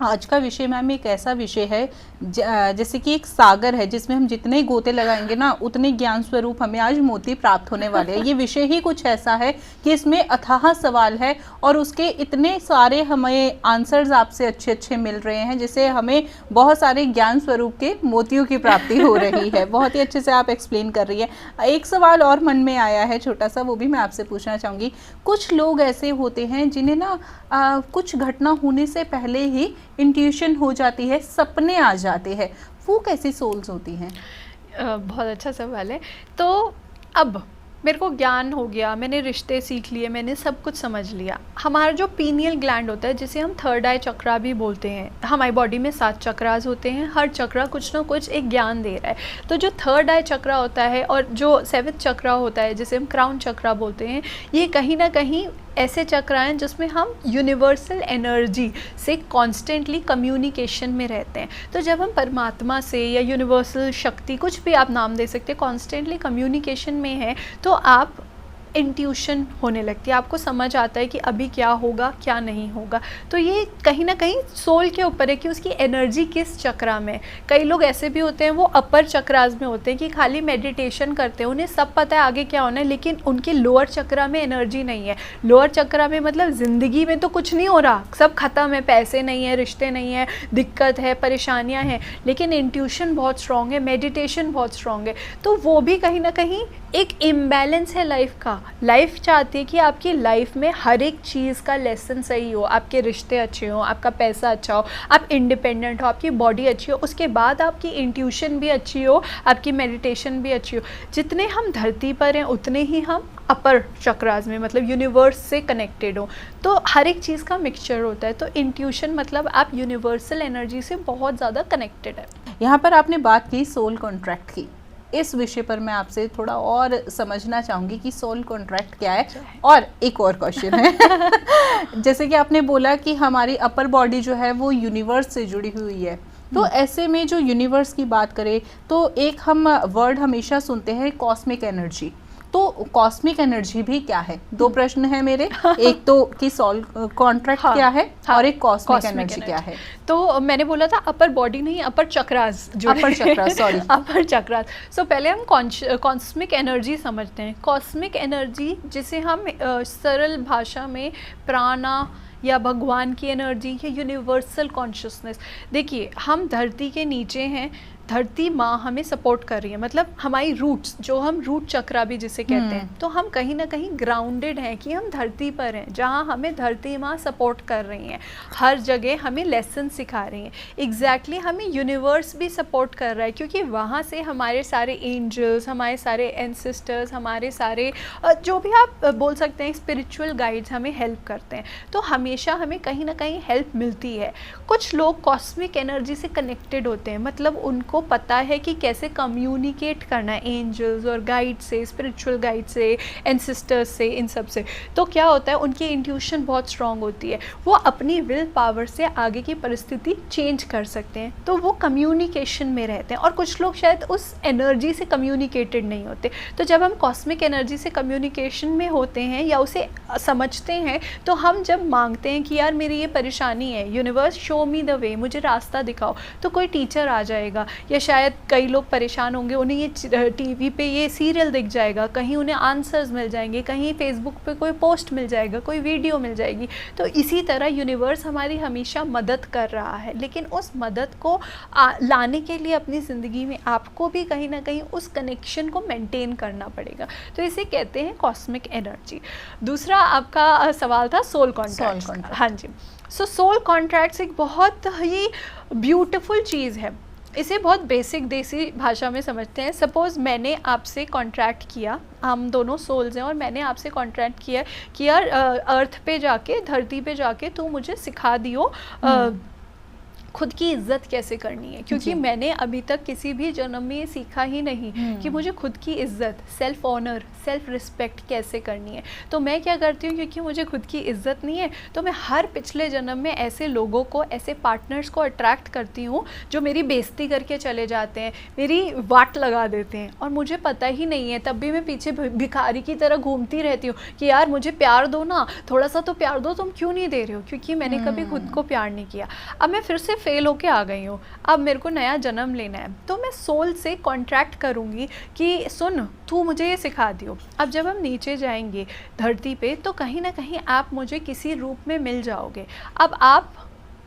आज का विषय मैम एक ऐसा विषय है जैसे कि एक सागर है जिसमें हम जितने गोते लगाएंगे ना उतने ज्ञान स्वरूप हमें आज मोती प्राप्त होने वाले हैं। ये विषय ही कुछ ऐसा है कि इसमें अथाह सवाल है और उसके इतने सारे हमें आंसर्स आपसे अच्छे अच्छे मिल रहे हैं जिससे हमें बहुत सारे ज्ञान स्वरूप के मोतियों की प्राप्ति हो रही है। बहुत ही अच्छे से आप एक्सप्लेन कर रही है। एक सवाल और मन में आया है छोटा सा, वो भी मैं आपसे पूछना चाहूँगी। कुछ लोग ऐसे होते हैं जिन्हें ना कुछ घटना होने से पहले ही इंट्यूशन हो जाती है, सपने आ जाते हैं, वो कैसी सोल्स होती हैं? बहुत अच्छा सवाल है। तो अब मेरे को ज्ञान हो गया, मैंने रिश्ते सीख लिए, मैंने सब कुछ समझ लिया। हमारा जो पीनियल ग्लैंड होता है जिसे हम थर्ड आई चक्रा भी बोलते हैं, हमारी बॉडी में 7 चक्रास होते हैं, हर चक्रा कुछ ना कुछ एक ज्ञान दे रहा है। तो जो थर्ड आई चक्रा होता है और जो 7th चक्रा होता है जिसे हम क्राउन चक्रा बोलते हैं, ये कहीं ना कहीं ऐसे चक्र हैं जिसमें हम यूनिवर्सल एनर्जी से कॉन्स्टेंटली कम्युनिकेशन में रहते हैं। तो जब हम परमात्मा से या यूनिवर्सल शक्ति, कुछ भी आप नाम दे सकते हैं, कॉन्स्टेंटली कम्युनिकेशन में हैं, तो आप इंट्यूशन होने लगती है, आपको समझ आता है कि अभी क्या होगा क्या नहीं होगा। तो ये कहीं ना कहीं सोल के ऊपर है कि उसकी एनर्जी किस चक्रा में। कई लोग ऐसे भी होते हैं वो अपर चक्रास में होते हैं कि खाली मेडिटेशन करते हैं, उन्हें सब पता है आगे क्या होना है, लेकिन उनके लोअर चक्रा में एनर्जी नहीं है। लोअर चक्रा में मतलब ज़िंदगी में तो कुछ नहीं हो रहा, सब खत्म है, पैसे नहीं है, रिश्ते नहीं है, दिक्कत है, परेशानियाँ हैं, लेकिन इंट्यूशन बहुत स्ट्रॉन्ग है, मेडिटेशन बहुत स्ट्रॉन्ग है। तो वो भी कहीं ना कहीं एक इम्बैलेंस है लाइफ का। लाइफ चाहती है कि आपकी लाइफ में हर एक चीज़ का लेसन सही हो, आपके रिश्ते अच्छे हो, आपका पैसा अच्छा हो, आप इंडिपेंडेंट हो, आपकी बॉडी अच्छी हो, उसके बाद आपकी इंट्यूशन भी अच्छी हो, आपकी मेडिटेशन भी अच्छी हो। जितने हम धरती पर हैं उतने ही हम अपर चक्रास में, मतलब यूनिवर्स से कनेक्टेड हो। तो हर एक चीज़ का मिक्सचर होता है। तो इंट्यूशन मतलब आप यूनिवर्सल एनर्जी से बहुत ज़्यादा कनेक्टेड है। यहाँ पर आपने बात की सोल कॉन्ट्रैक्ट की, इस विषय पर मैं आपसे थोड़ा और समझना चाहूँगी कि सोल कॉन्ट्रैक्ट क्या है। और एक और क्वेश्चन है जैसे कि आपने बोला कि हमारी अपर बॉडी जो है वो यूनिवर्स से जुड़ी हुई है, तो ऐसे में जो यूनिवर्स की बात करें तो एक हम वर्ड हमेशा सुनते हैं कॉस्मिक एनर्जी। तो कॉस्मिक एनर्जी भी क्या है? 2 प्रश्न है मेरे, एक तो कि सोल कॉन्ट्रैक्ट क्या है और एक कॉस्मिक एनर्जी क्या है? तो मैंने बोला था अपर बॉडी नहीं, अपर चक्रास, जो अपर चक्रास, सॉरी, अपर चक्रास। सो पहले हम कॉस्मिक एनर्जी समझते हैं। कॉस्मिक एनर्जी जिसे हम सरल भाषा में प्राणा या भगवान की एनर्जी या यूनिवर्सल कॉन्शियसनेस। देखिए, हम धरती के नीचे हैं, धरती माँ हमें सपोर्ट कर रही है, मतलब हमारी रूट्स, जो हम रूट चक्रा भी जिसे कहते हैं, तो हम कहीं ना कहीं ग्राउंडेड हैं कि हम धरती पर हैं, जहाँ हमें धरती माँ सपोर्ट कर रही हैं, हर जगह हमें लेसन सिखा रही हैं। एग्जैक्टली हमें यूनिवर्स भी सपोर्ट कर रहा है, क्योंकि वहाँ से हमारे सारे एंजल्स, हमारे सारे एंसेस्टर्स, हमारे सारे जो भी आप बोल सकते हैं स्पिरिचुअल गाइड्स हमें हेल्प करते हैं। तो हमेशा हमें कहीं ना कहीं हेल्प मिलती है। कुछ लोग कॉस्मिक एनर्जी से कनेक्टेड होते हैं, मतलब उनको पता है कि कैसे कम्युनिकेट करना है एंजल्स और गाइड से, स्पिरिचुअल गाइड से, एंसेस्टर्स से, इन सब से। तो क्या होता है, उनकी इंट्यूशन बहुत स्ट्रांग होती है, वो अपनी विल पावर से आगे की परिस्थिति चेंज कर सकते हैं। तो वो कम्युनिकेशन में रहते हैं। और कुछ लोग शायद उस एनर्जी से कम्युनिकेटेड नहीं होते। तो जब हम कॉस्मिक एनर्जी से कम्युनिकेशन में होते हैं या उसे समझते हैं, तो हम जब मांगते हैं कि यार मेरी ये परेशानी है, universe show me the way, मुझे रास्ता दिखाओ, तो कोई टीचर आ जाएगा, या शायद कई लोग परेशान होंगे, उन्हें ये टीवी पे ये सीरियल दिख जाएगा, कहीं उन्हें आंसर्स मिल जाएंगे, कहीं फेसबुक पे कोई पोस्ट मिल जाएगा, कोई वीडियो मिल जाएगी। तो इसी तरह यूनिवर्स हमारी हमेशा मदद कर रहा है, लेकिन उस मदद को लाने के लिए अपनी ज़िंदगी में आपको भी कहीं ना कहीं उस कनेक्शन को मेंटेन करना पड़ेगा। तो इसे कहते हैं कॉस्मिक एनर्जी। दूसरा आपका सवाल था सोल कॉन्ट्रैक्ट। हाँ जी। सो सोल कॉन्ट्रैक्ट्स एक बहुत ही ब्यूटीफुल चीज़ है। इसे बहुत बेसिक देसी भाषा में समझते हैं। सपोज़ मैंने आपसे कॉन्ट्रैक्ट किया, हम दोनों सोल्स हैं, और मैंने आपसे कॉन्ट्रैक्ट किया कि यार अर्थ पे जाके, धरती पे जाके तू मुझे सिखा दियो खुद की इज्जत कैसे करनी है, क्योंकि जी। मैंने अभी तक किसी भी जन्म में ये सीखा ही नहीं कि मुझे खुद की इज्जत, सेल्फ ऑनर, सेल्फ रिस्पेक्ट कैसे करनी है। तो मैं क्या करती हूँ, क्योंकि मुझे खुद की इज्जत नहीं है, तो मैं हर पिछले जन्म में ऐसे लोगों को, ऐसे पार्टनर्स को अट्रैक्ट करती हूँ जो मेरी बेइज्जती करके चले जाते हैं, मेरी वाट लगा देते हैं, और मुझे पता ही नहीं है, तब भी मैं पीछे भिखारी की तरह घूमती रहती हूँ कि यार मुझे प्यार दो ना, थोड़ा सा तो प्यार दो, तुम क्यों नहीं दे रहे हो, क्योंकि मैंने कभी खुद को प्यार नहीं किया। अब मैं फिर से फेल होके आ गई हूँ, अब मेरे को नया जन्म लेना है, तो मैं सोल से कॉन्ट्रैक्ट करूँगी कि सुन तू मुझे ये सिखा दियो। अब जब हम नीचे जाएंगे धरती पे, तो कहीं ना कहीं आप मुझे किसी रूप में मिल जाओगे। अब आप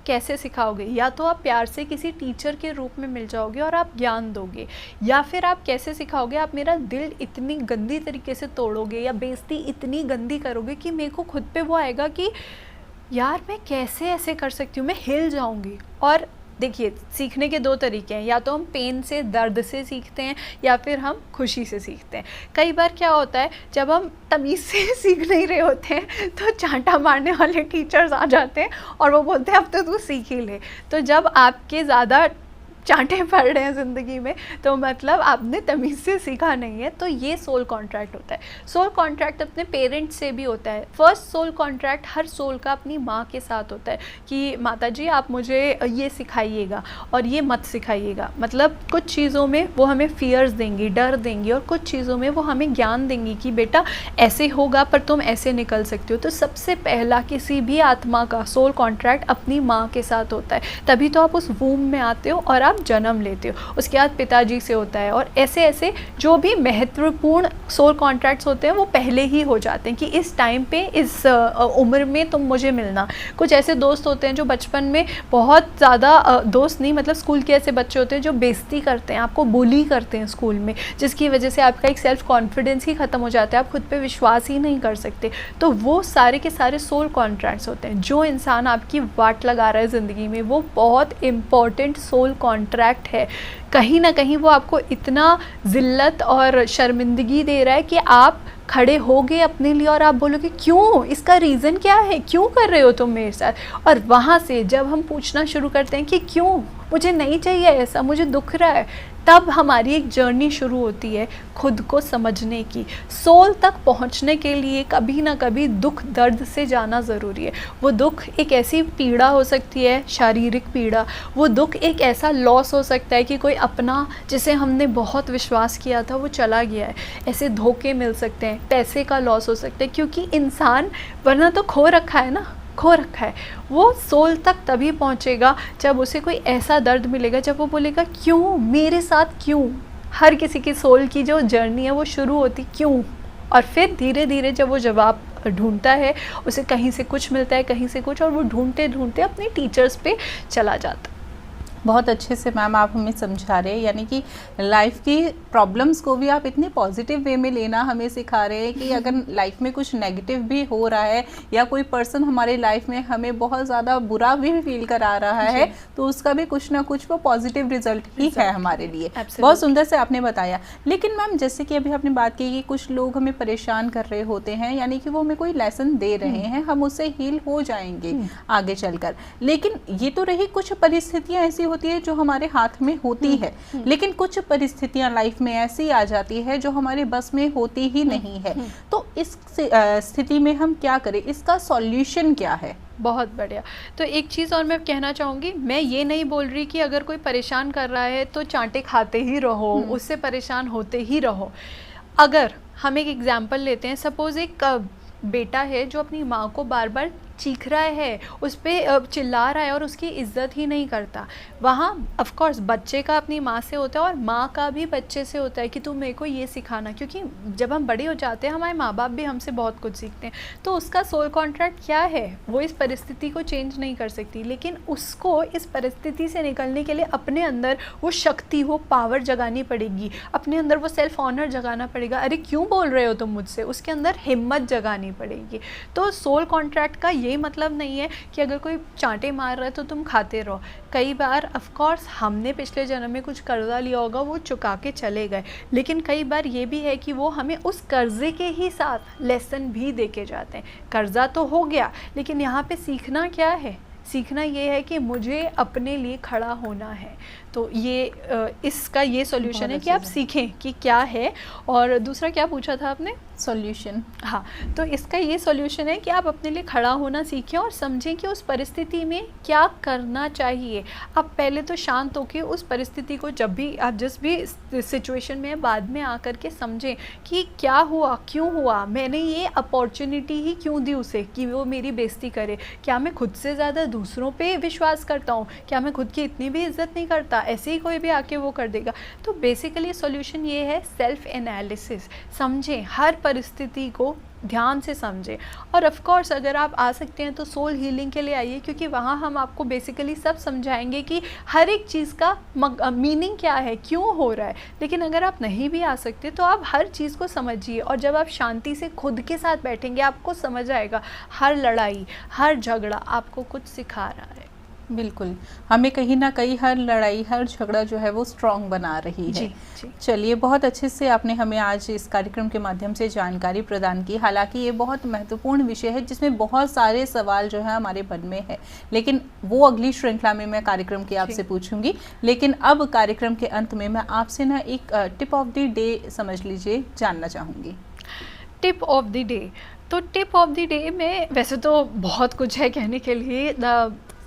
कैसे सिखाओगे, या तो आप प्यार से किसी टीचर के रूप में मिल जाओगे और आप ज्ञान दोगे, या फिर आप कैसे सिखाओगे, आप मेरा दिल इतनी गंदी तरीके से तोड़ोगे या बेइज्जती इतनी गंदी करोगे कि मेरे को खुद पे वो आएगा कि यार मैं कैसे ऐसे कर सकती हूँ, मैं हिल जाऊँगी। और देखिए, सीखने के दो तरीके हैं, या तो हम पेन से, दर्द से सीखते हैं, या फिर हम खुशी से सीखते हैं। कई बार क्या होता है, जब हम तमीज़ से सीख नहीं रहे होते हैं तो चांटा मारने वाले टीचर्स आ जाते हैं और वो बोलते हैं अब तो तू सीख ही ले। तो जब आपके ज़्यादा चांटे पड़ रहे हैं ज़िंदगी में, तो मतलब आपने तमीज़ से सीखा नहीं है। तो ये सोल कॉन्ट्रैक्ट होता है। सोल कॉन्ट्रैक्ट अपने पेरेंट्स से भी होता है। फर्स्ट सोल कॉन्ट्रैक्ट हर सोल का अपनी माँ के साथ होता है कि माता जी आप मुझे ये सिखाइएगा और ये मत सिखाइएगा। मतलब कुछ चीज़ों में वो हमें फियर्स देंगी, डर देंगी, और कुछ चीज़ों में वो हमें ज्ञान देंगी कि बेटा ऐसे होगा पर तुम ऐसे निकल सकते हो। तो सबसे पहला किसी भी आत्मा का सोल कॉन्ट्रैक्ट अपनी माँ के साथ होता है, तभी तो आप उस वूम में आते हो और जन्म लेते हो। उसके बाद पिताजी से होता है, और ऐसे ऐसे जो भी महत्वपूर्ण सोल कॉन्ट्रैक्ट्स होते हैं वो पहले ही हो जाते हैं कि इस टाइम पे, इस उम्र में तुम मुझे मिलना। कुछ ऐसे दोस्त होते हैं जो बचपन में बहुत ज़्यादा दोस्त नहीं, मतलब स्कूल के ऐसे बच्चे होते हैं जो बेइज्जती करते हैं, आपको बुली करते हैं स्कूल में, जिसकी वजह से आपका एक सेल्फ कॉन्फिडेंस ही ख़त्म हो जाता है, आप खुद पे विश्वास ही नहीं कर सकते। तो वो सारे के सारे सोल कॉन्ट्रैक्ट्स होते हैं। जो इंसान आपकी वाट लगा रहा है ज़िंदगी में, वो बहुत इम्पॉर्टेंट सोल कॉन्ट्रैक्ट है। कहीं ना कहीं वो आपको इतना ज़िल्लत और शर्मिंदगी दे रहा है कि आप खड़े होगे अपने लिए और आप बोलोगे क्यों, इसका रीज़न क्या है, क्यों कर रहे हो तुम मेरे साथ। और वहाँ से जब हम पूछना शुरू करते हैं कि क्यों, मुझे नहीं चाहिए ऐसा, मुझे दुख रहा है, तब हमारी एक जर्नी शुरू होती है खुद को समझने की। सोल तक पहुंचने के लिए कभी ना कभी दुख दर्द से जाना ज़रूरी है। वो दुख एक ऐसी पीड़ा हो सकती है, शारीरिक पीड़ा, वो दुख एक ऐसा लॉस हो सकता है कि कोई अपना जिसे हमने बहुत विश्वास किया था वो चला गया है, ऐसे धोखे मिल सकते हैं, पैसे का लॉस हो सकता है, क्योंकि इंसान वरना तो खो रखा है ना, खो रखा है। वो सोल तक तभी पहुंचेगा जब उसे कोई ऐसा दर्द मिलेगा, जब वो बोलेगा क्यों मेरे साथ, क्यों। हर किसी की सोल की जो जर्नी है वो शुरू होती क्यों, और फिर धीरे धीरे जब वो जवाब ढूंढता है, उसे कहीं से कुछ मिलता है, कहीं से कुछ, और वो ढूंढते ढूंढते अपने टीचर्स पे चला जाता है। बहुत अच्छे से मैम आप हमें समझा रहे हैं, यानी कि लाइफ की प्रॉब्लम्स को भी आप इतने पॉजिटिव वे में लेना हमें सिखा रहे हैं कि अगर लाइफ में कुछ नेगेटिव भी हो रहा है या कोई पर्सन हमारे लाइफ में हमें बहुत ज़्यादा बुरा भी फील करा रहा है, तो उसका भी कुछ ना कुछ वो पॉजिटिव रिजल्ट ही है हमारे लिए। बहुत सुंदर से आपने बताया। लेकिन मैम जैसे कि अभी आपने बात की कि कुछ लोग हमें परेशान कर रहे होते हैं, यानी कि वो हमें कोई लेसन दे रहे हैं, हम उससे हील हो जाएंगे आगे चलकर, लेकिन ये तो रही कुछ परिस्थितियाँ ऐसी होती है जो हमारे हाथ में होती है, लेकिन कुछ परिस्थितियां लाइफ में ऐसी आ जाती है जो हमारे बस में होती ही नहीं है। तो इस स्थिति में हम क्या करें, इसका सॉल्यूशन क्या है? बहुत बढ़िया। तो एक चीज़ और मैं कहना चाहूँगी, मैं ये नहीं बोल रही कि अगर कोई परेशान कर रहा है तो चांटे खाते ही रहो, उससे परेशान होते ही रहो। अगर हम एक एग्जाम्पल लेते हैं, सपोज़ एक बेटा है जो अपनी माँ को बार बार चीख रहा है, उस पर चिल्ला रहा है और उसकी इज्जत ही नहीं करता, वहाँ ऑफ कोर्स बच्चे का अपनी माँ से होता है और माँ का भी बच्चे से होता है कि तुम मेरे को ये सिखाना, क्योंकि जब हम बड़े हो जाते हैं हमारे माँ बाप भी हमसे बहुत कुछ सीखते हैं। तो उसका सोल कॉन्ट्रैक्ट क्या है, वो इस परिस्थिति को चेंज नहीं कर सकती, लेकिन उसको इस परिस्थिति से निकलने के लिए अपने अंदर वो शक्ति, वो पावर जगानी पड़ेगी, अपने अंदर वो सेल्फ ऑनर जगाना पड़ेगा। अरे क्यों बोल रहे हो तुम मुझसे, उसके अंदर हिम्मत जगानी पड़ेगी। तो सोल कॉन्ट्रैक्ट का ये मतलब नहीं है कि अगर कोई चांटे मार रहा है तो तुम खाते रहो। कई बार ऑफ कोर्स हमने पिछले जन्म में कुछ कर्जा लिया होगा, वो चुका के चले गए, लेकिन कई बार ये भी है कि वो हमें उस कर्जे के ही साथ लेसन भी दे के जाते हैं। कर्जा तो हो गया, लेकिन यहाँ पे सीखना क्या है, सीखना ये है कि मुझे अपने लिए खड़ा होना है। तो ये इसका ये सॉल्यूशन है कि आप सीखें कि क्या है। और दूसरा क्या पूछा था आपने? सॉल्यूशन। हाँ, तो इसका ये सॉल्यूशन है कि आप अपने लिए खड़ा होना सीखें और समझें कि उस परिस्थिति में क्या करना चाहिए। आप पहले तो शांत होकर उस परिस्थिति को, जब भी आप जिस भी सिचुएशन में बाद में आकर के समझें कि क्या हुआ, क्यों हुआ, मैंने ये अपॉर्चुनिटी ही क्यों दी उसे कि वो मेरी बेइज्जती करे। क्या मैं खुद से ज़्यादा दूसरों पे विश्वास करता हूँ? क्या मैं खुद की इतनी भी इज्जत नहीं करता? ऐसे ही कोई भी आके वो कर देगा। तो बेसिकली सॉल्यूशन ये है सेल्फ एनालिसिस। समझें, हर परिस्थिति को ध्यान से समझें। और ऑफ कोर्स अगर आप आ सकते हैं तो सोल हीलिंग के लिए आइए, क्योंकि वहाँ हम आपको बेसिकली सब समझाएंगे कि हर एक चीज़ का मीनिंग क्या है, क्यों हो रहा है। लेकिन अगर आप नहीं भी आ सकते तो आप हर चीज़ को समझिए, और जब आप शांति से खुद के साथ बैठेंगे आपको समझ आएगा हर लड़ाई, हर झगड़ा आपको कुछ सिखा रहा है। बिल्कुल, हमें कहीं ना कहीं हर लड़ाई, हर झगड़ा जो है वो स्ट्रॉन्ग बना रही है। जी। चलिए, बहुत अच्छे से आपने हमें आज इस कार्यक्रम के माध्यम से जानकारी प्रदान की। हालांकि ये बहुत महत्वपूर्ण विषय है जिसमें बहुत सारे सवाल जो है हमारे मन में है, लेकिन वो अगली श्रृंखला में मैं कार्यक्रम के आपसे पूछूंगी। लेकिन अब कार्यक्रम के अंत में मैं आपसे ना एक टिप ऑफ द डे समझ लीजिए जानना चाहूँगी। टिप ऑफ द डे, तो टिप ऑफ द डे में वैसे तो बहुत कुछ है कहने के लिए,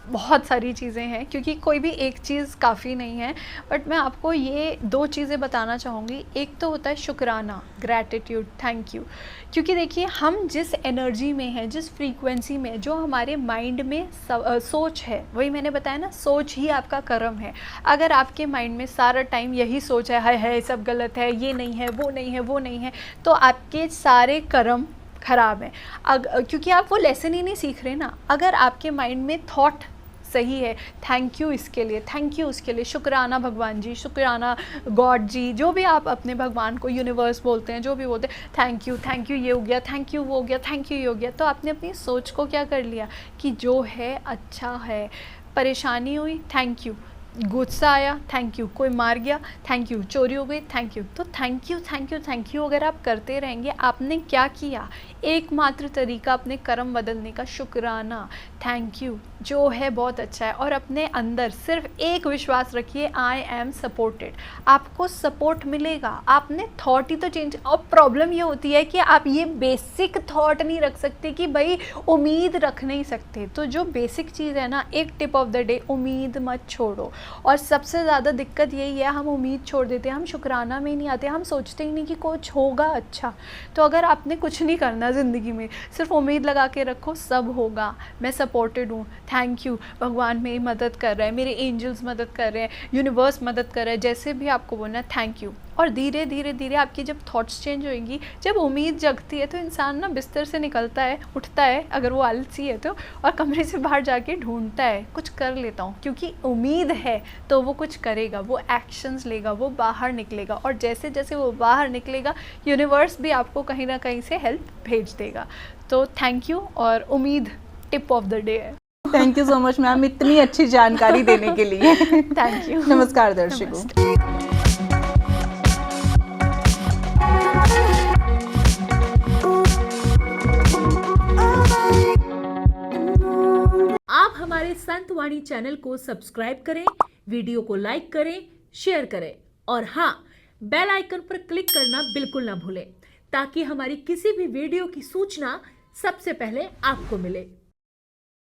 बहुत सारी चीज़ें हैं, क्योंकि कोई भी एक चीज़ काफ़ी नहीं है। बट मैं आपको ये 2 चीज़ें बताना चाहूँगी। एक तो होता है शुक्राना, ग्रैटिट्यूड, थैंक यू। क्योंकि देखिए, हम जिस एनर्जी में हैं, जिस फ्रीक्वेंसी में, जो हमारे माइंड में सोच है, वही मैंने बताया ना, सोच ही आपका कर्म है। अगर आपके माइंड में सारा टाइम यही सोच है सब गलत है, ये नहीं है, वो नहीं है, वो नहीं है, तो आपके सारे कर्म ख़राब हैं। क्योंकि आप वो लेसन ही नहीं सीख रहे ना। अगर आपके माइंड में थॉट सही है, थैंक यू इसके लिए, थैंक यू उसके लिए, शुक्राना भगवान जी, शुक्राना गॉड जी, जो भी आप अपने भगवान को, यूनिवर्स बोलते हैं, जो भी बोलते हैं, थैंक यू ये हो गया, थैंक यू वो हो गया, थैंक यू ये हो गया। तो आपने अपनी सोच को क्या कर लिया कि जो है अच्छा है। परेशानी हुई, थैंक यू। गुस्सा आया, थैंक यू। कोई मार गया, थैंक यू। चोरी हो गई, थैंक यू। तो thank you thank you thank you अगर आप करते रहेंगे, आपने क्या किया? एकमात्र तरीका अपने कर्म बदलने का, शुक्राना, थैंक यू, जो है बहुत अच्छा है। और अपने अंदर सिर्फ एक विश्वास रखिए, आई एम सपोर्टेड। आपको सपोर्ट मिलेगा। आपने थॉट ही तो चेंज। और प्रॉब्लम ये होती है कि आप ये बेसिक थॉट नहीं रख सकते कि भाई उम्मीद रख नहीं सकते। तो जो बेसिक चीज़ है ना, एक टिप ऑफ द डे, उम्मीद मत छोड़ो। और सबसे ज़्यादा दिक्कत यही है, हम उम्मीद छोड़ देते हैं, हम शुक्राना में नहीं आते, हम सोचते ही नहीं कि कुछ होगा अच्छा। तो अगर आपने कुछ नहीं करना ज़िंदगी में, सिर्फ उम्मीद लगा के रखो, सब होगा। मैं सपोर्टेड हूँ, थैंक यू, भगवान मेरी मदद कर रहा है, मेरे एंजल्स मदद कर रहे हैं, यूनिवर्स मदद कर रहा है, जैसे भी आपको बोलना है, थैंक यू। और धीरे धीरे धीरे आपकी जब थॉट्स चेंज होंगी, जब उम्मीद जगती है, तो इंसान ना बिस्तर से निकलता है, उठता है, अगर वो आलसी है तो, और कमरे से बाहर जाके ढूंढता है कुछ कर लेता हूँ, क्योंकि उम्मीद है तो वो कुछ करेगा, वो एक्शंस लेगा, वो बाहर निकलेगा। और जैसे जैसे वो बाहर निकलेगा, यूनिवर्स भी आपको कहीं ना कहीं से हेल्प भेज देगा। तो थैंक यू, और उम्मीद टिप ऑफ द डे है। Thank you so much ma'am, इतनी अच्छी जानकारी देने के लिए। Thank you. नमस्कार दर्शकों। आप हमारे संतवाणी चैनल को सब्सक्राइब करें, वीडियो को लाइक करें, शेयर करें, और हाँ, बेल आइकन पर क्लिक करना बिल्कुल ना भूलें, ताकि हमारी किसी भी वीडियो की सूचना सबसे पहले आपको मिले।